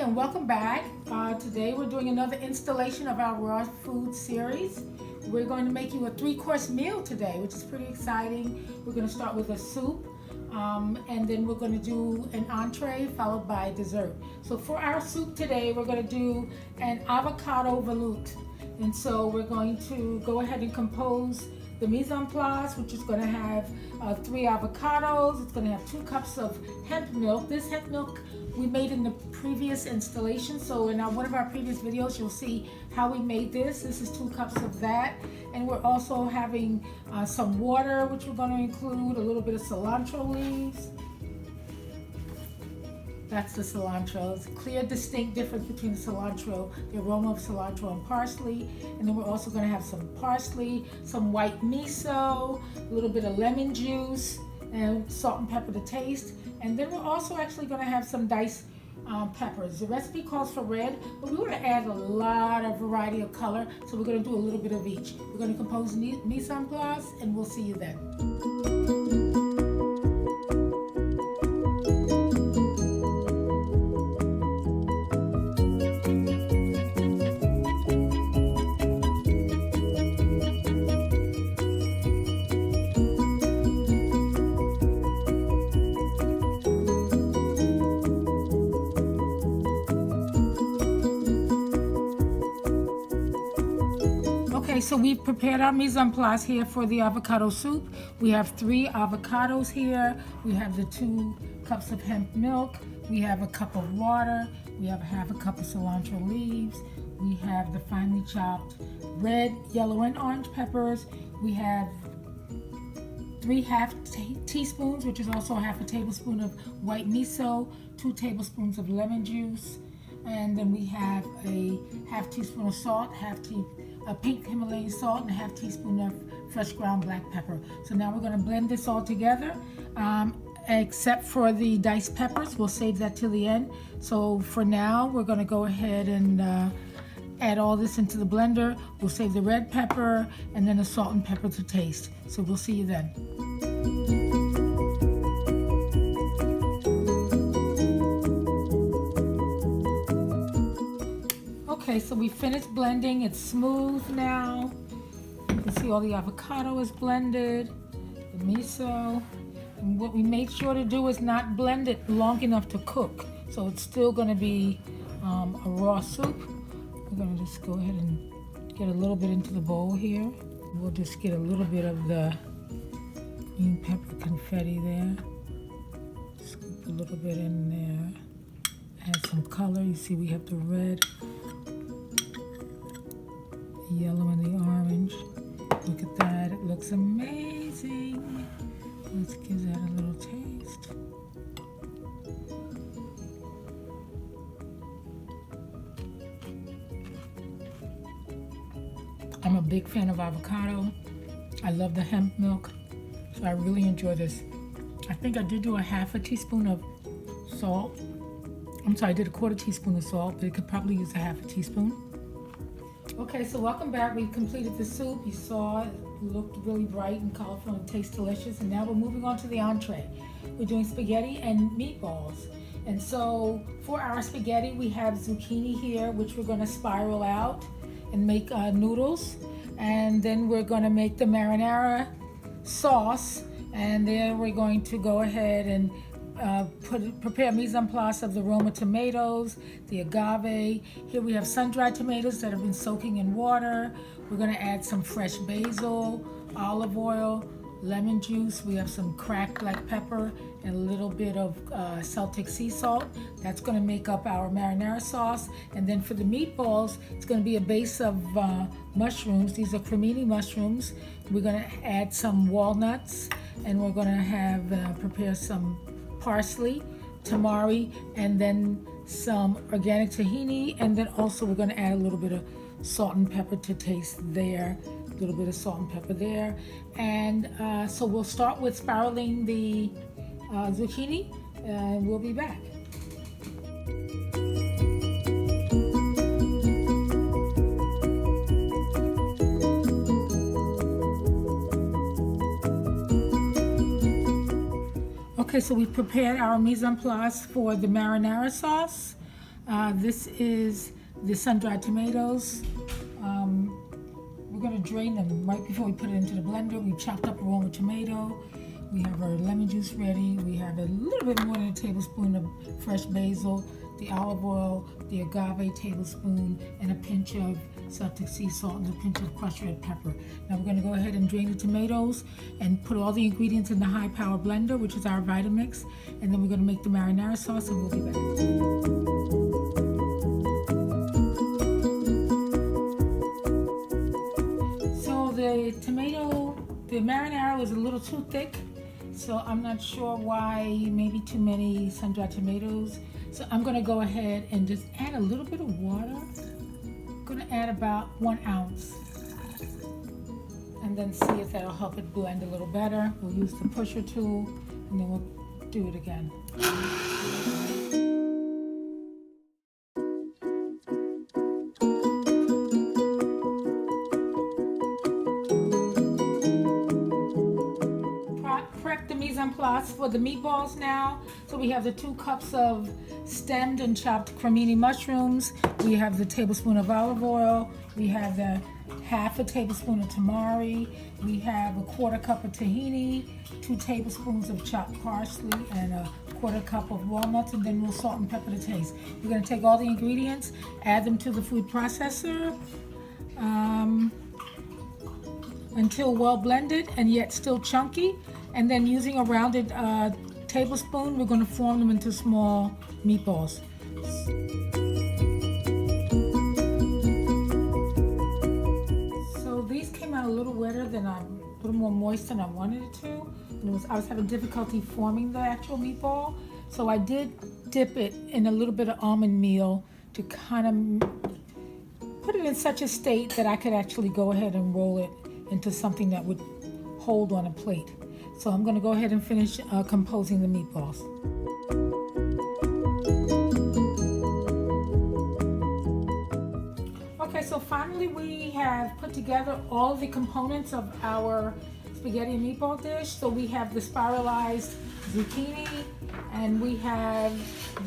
and welcome back. Today we're doing another installation of our raw food series. We're going to make you a 3-course meal today, which is pretty exciting. We're going to start with a soup, and then we're going to do an entree followed by dessert. So for our soup today, we're going to do an avocado veloute. And so we're going to go ahead and compose the mise en place, which is going to have 3 avocados. It's going to have 2 cups of hemp milk. This hemp milk we made in the previous installation. So in one of our previous videos, you'll see how we made this. This is 2 cups of that. And we're also having some water, which we're going to include, a little bit of cilantro leaves. That's the cilantro. It's a clear, distinct difference between the cilantro, the aroma of cilantro and parsley. And then we're also going to have some parsley, some white miso, a little bit of lemon juice, and salt and pepper to taste. And then we're also actually going to have some diced peppers. The recipe calls for red, but we want to add a lot of variety of color, so we're going to do a little bit of each. We're going to compose mise en place, and we'll see you then. Okay, so we've prepared our mise en place here for the avocado soup. We have 3 avocados here. We have the 2 cups of hemp milk. We have a cup of water. We have half a cup of cilantro leaves. We have the finely chopped red, yellow, and orange peppers. We have 3 half teaspoons, which is also half a tablespoon of white miso, 2 tablespoons of lemon juice, and then we have a half teaspoon of salt, a pink Himalayan salt, and a half teaspoon of fresh ground black pepper. So now we're going to blend this all together, except for the diced peppers. We'll save that till the end. So for now, we're going to go ahead and add all this into the blender. We'll save the red pepper and then the salt and pepper to taste. So we'll see you then. Okay, so we finished blending. It's smooth now. You can see all the avocado is blended, the miso. And what we made sure to do is not blend it long enough to cook. So it's still going to be a raw soup. We're going to just go ahead and get a little bit into the bowl here. We'll just get a little bit of the green pepper confetti there. Scoop a little bit in there. Add some color. You see we have the red, the yellow, and the orange. Look at that. It looks amazing. Let's give that a little taste. I'm a big fan of avocado. I love the hemp milk, so I really enjoy this. I think I did do a half a teaspoon of salt. I'm sorry, I did a 1/4 teaspoon of salt, but it could probably use a half a teaspoon. Okay, so welcome back. We completed the soup. You saw it looked really bright and colorful and tastes delicious. And now we're moving on to the entree. We're doing spaghetti and meatballs. And so for our spaghetti, we have zucchini here, which we're going to spiral out and make noodles. And then we're going to make the marinara sauce. And then we're going to go ahead and prepare mise en place of the Roma tomatoes, the agave. Here we have sun-dried tomatoes that have been soaking in water. We're going to add some fresh basil, olive oil, lemon juice. We have some cracked black pepper and a little bit of Celtic sea salt. That's going to make up our marinara sauce. And then for the meatballs, it's going to be a base of mushrooms. These are cremini mushrooms. We're going to add some walnuts, and we're going to have prepare some parsley, tamari, and then some organic tahini, and then also we're going to add a little bit of salt and pepper to taste there, a little bit of salt and pepper there. And so we'll start with spiraling the zucchini, and we'll be back. Okay, so we've prepared our mise en place for the marinara sauce. This is the sun-dried tomatoes. We're going to drain them right before we put it into the blender. We chopped up a Roma tomato. We have our lemon juice ready. We have a little bit more than a tablespoon of fresh basil, the olive oil, the agave tablespoon, and a pinch of Celtic sea salt and a pinch of crushed red pepper. Now we're going to go ahead and drain the tomatoes and put all the ingredients in the high power blender, which is our Vitamix, and then we're going to make the marinara sauce, and we'll be back. The marinara was a little too thick, so I'm not sure why, maybe too many sun-dried tomatoes. So I'm gonna go ahead and just add a little bit of water. I'm gonna add about 1 ounce. And then see if that'll help it blend a little better. We'll use the pusher tool and then we'll do it again. Mise en place for the meatballs now. So we have the 2 cups of stemmed and chopped cremini mushrooms. We have the tablespoon of olive oil. We have the half a tablespoon of tamari. We have a 1/4 cup of tahini, 2 tablespoons of chopped parsley, and a 1/4 cup of walnuts, and then we'll salt and pepper to taste. We're going to take all the ingredients, add them to the food processor until well blended and yet still chunky. And then using a rounded tablespoon, we're going to form them into small meatballs. So these came out a little wetter than a little more moist than I wanted it to. And I was having difficulty forming the actual meatball. So I did dip it in a little bit of almond meal to kind of put it in such a state that I could actually go ahead and roll it into something that would hold on a plate. So I'm going to go ahead and finish composing the meatballs. Okay, so finally we have put together all the components of our spaghetti and meatball dish. So we have the spiralized zucchini, and we have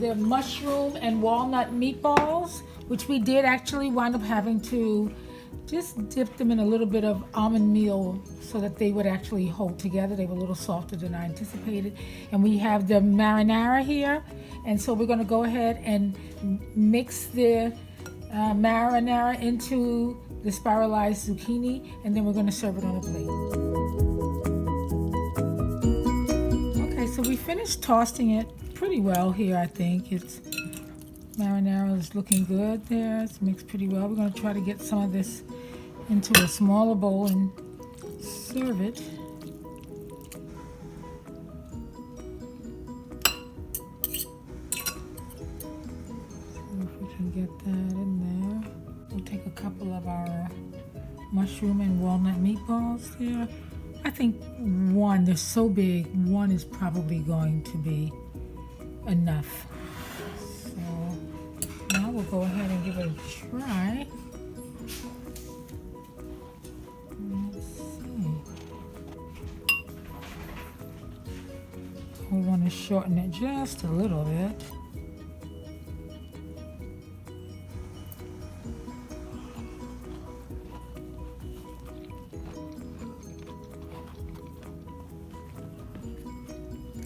the mushroom and walnut meatballs, which we did actually wind up having to just dip them in a little bit of almond meal so that they would actually hold together. They were a little softer than I anticipated. And we have the marinara here. And so we're going to go ahead and mix the marinara into the spiralized zucchini, and then we're going to serve it on a plate. Okay, so we finished toasting it pretty well here, I think. It's marinara is looking good there. It's mixed pretty well. We're going to try to get some of this into a smaller bowl and serve it. See if we can get that in there. We'll take a couple of our mushroom and walnut meatballs here. I think one, they're so big, one is probably going to be enough. So now we'll go ahead and give it a try. Let's see. We want to shorten it just a little bit.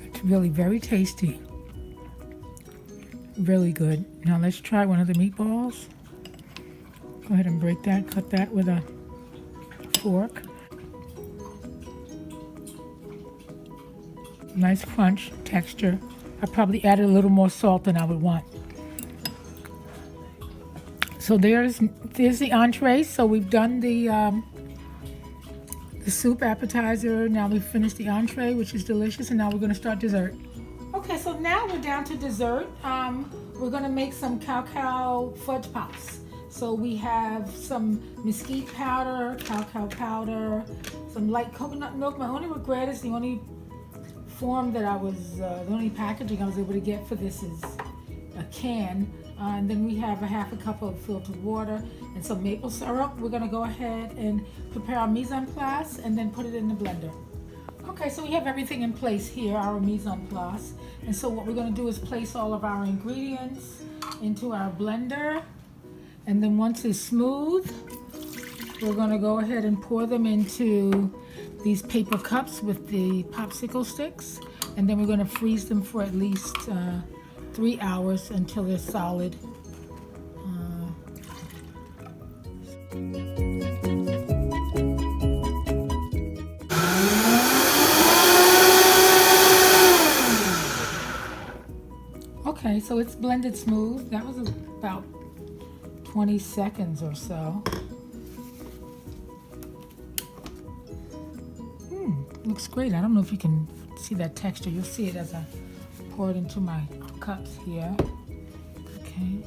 It's really very tasty. Really good. Now let's try one of the meatballs. Go ahead and break that, cut that with a fork. Nice crunch texture. I probably added a little more salt than I would want. So there's the entree. So we've done the soup appetizer. Now we've finished the entree, which is delicious, and now we're going to start dessert. Okay, so now we're down to dessert. We're going to make some cacao fudge pops. So we have some mesquite powder, cacao powder, some light coconut milk. My only regret is the only form that the only packaging I was able to get for this is a can. And then we have a half a cup of filtered water and some maple syrup. We're going to go ahead and prepare our mise en place and then put it in the blender. Okay, so we have everything in place here, our mise en place. And so what we're gonna do is place all of our ingredients into our blender. And then once it's smooth, we're gonna go ahead and pour them into these paper cups with the popsicle sticks. And then we're gonna freeze them for at least 3 hours until they're solid. Okay, so it's blended smooth. That was about 20 seconds or so. Looks great. I don't know if you can see that texture. You'll see it as I pour it into my cups here. Okay.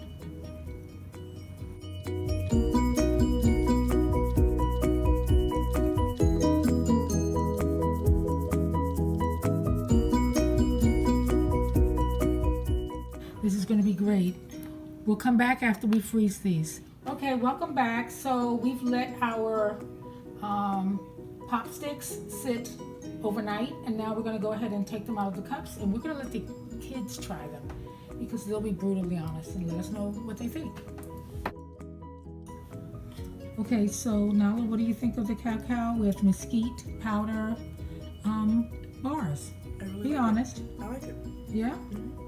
This is going to be great. We'll come back after we freeze these. Okay, welcome back. So we've let our pop sticks sit overnight, and now we're going to go ahead and take them out of the cups, and we're going to let the kids try them because they'll be brutally honest and let us know what they think. Okay, so Nala, what do you think of the cacao with mesquite powder bars? Be honest. I like it. Yeah?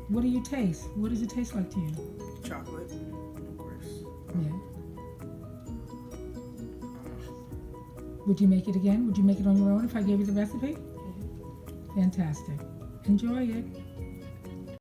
What do you taste? What does it taste like to you? Chocolate, of course. Yeah. Would you make it again? Would you make it on your own if I gave you the recipe? Fantastic. Enjoy it.